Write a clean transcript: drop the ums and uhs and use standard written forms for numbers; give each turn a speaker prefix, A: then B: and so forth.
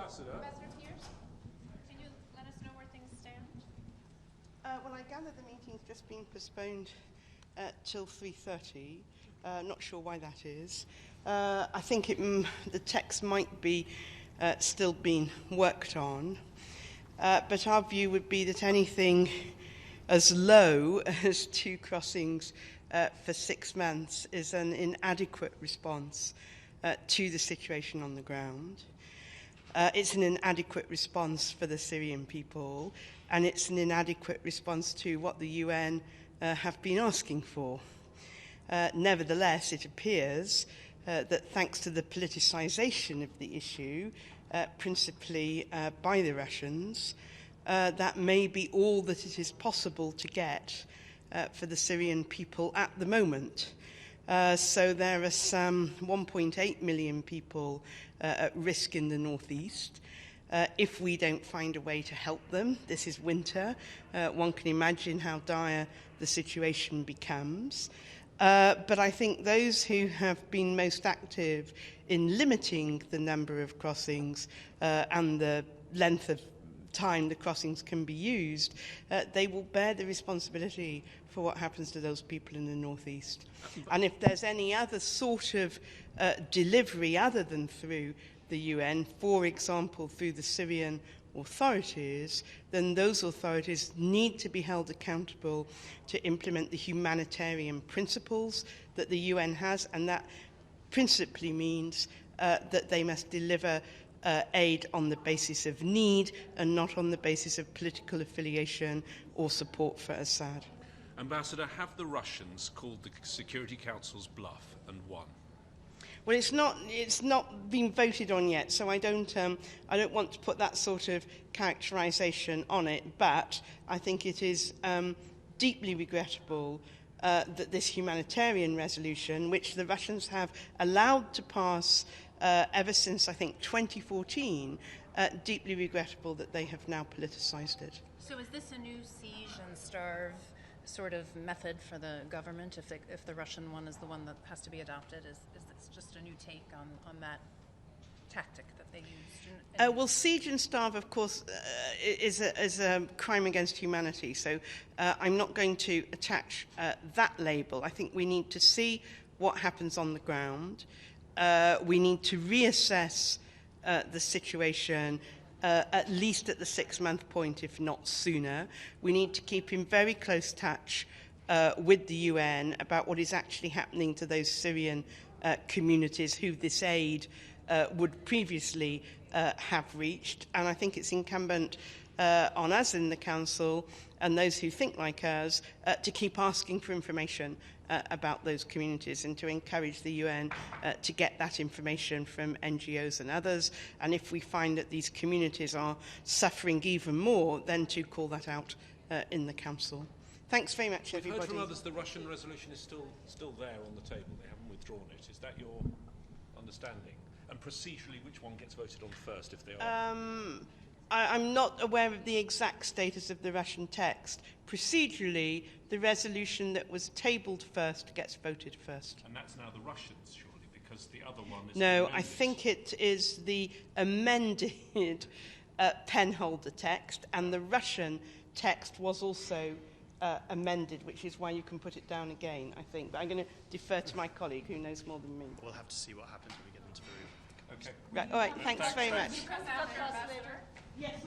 A: Ambassador.
B: Ambassador Pierce, can you let us know where things stand?
C: Well, I gather the meeting's just been postponed till 3:30. Not sure why that is. I think the text might be still being worked on. But our view would be that anything as low as 2 crossings for 6 months is an inadequate response to the situation on the ground. It's an inadequate response for the Syrian people, and it's an inadequate response to what the UN have been asking for. Nevertheless, it appears that thanks to the politicisation of the issue, principally by the Russians, that may be all that it is possible to get for the Syrian people at the moment. So there are some 1.8 million people at risk in the northeast. If we don't find a way to help them, this is winter, one can imagine how dire the situation becomes. But I think those who have been most active in limiting the number of crossings and the length of time the crossings can be used, they will bear the responsibility for what happens to those people in the northeast. And if there's any other sort of delivery other than through the UN, for example, through the Syrian authorities, then those authorities need to be held accountable to implement the humanitarian principles that the UN has, and that principally means that they must deliver aid on the basis of need and not on the basis of political affiliation or support for Assad.
A: Ambassador, have the Russians called the Security Council's bluff and won?
C: Well, it's not been voted on yet, so I don't want to put that sort of characterisation on it. But I think it is deeply regrettable that this humanitarian resolution, which the Russians have allowed to pass ever since, I think, 2014, deeply regrettable that they have now politicised it.
B: So is this a new siege and starve sort of method for the government, if the Russian one is the one that has to be adopted? Is this just a new take on that tactic that they used?
C: Well, siege and starve, of course, is a crime against humanity, so I'm not going to attach that label. I think we need to see what happens on the ground. We need to reassess the situation at least at the 6-month point, if not sooner. We need to keep in very close touch with the UN about what is actually happening to those Syrian communities who this aid would previously have reached. And I think it's incumbent on us in the Council and those who think like us to keep asking for information about those communities and to encourage the UN to get that information from NGOs and others. And if we find that these communities are suffering even more, then to call that out in the Council. Thanks very much, everybody.
A: We've heard from others the Russian resolution is still there on the table. They haven't withdrawn it. Is that your understanding? And procedurally, which one gets voted on first if they are?
C: I'm not aware of the exact status of the Russian text. Procedurally, the resolution that was tabled first gets voted first.
A: And that's now the Russians, surely, because the other one is...
C: No, I think it is the amended penholder text, and the Russian text was also amended, which is why you can put it down again, I think. But I'm going to defer to my colleague, who knows more than me.
D: We'll have to see what happens when we get into the room.
A: Okay.
C: Right, all right, thanks very much.
B: Ambassador.
C: Yes.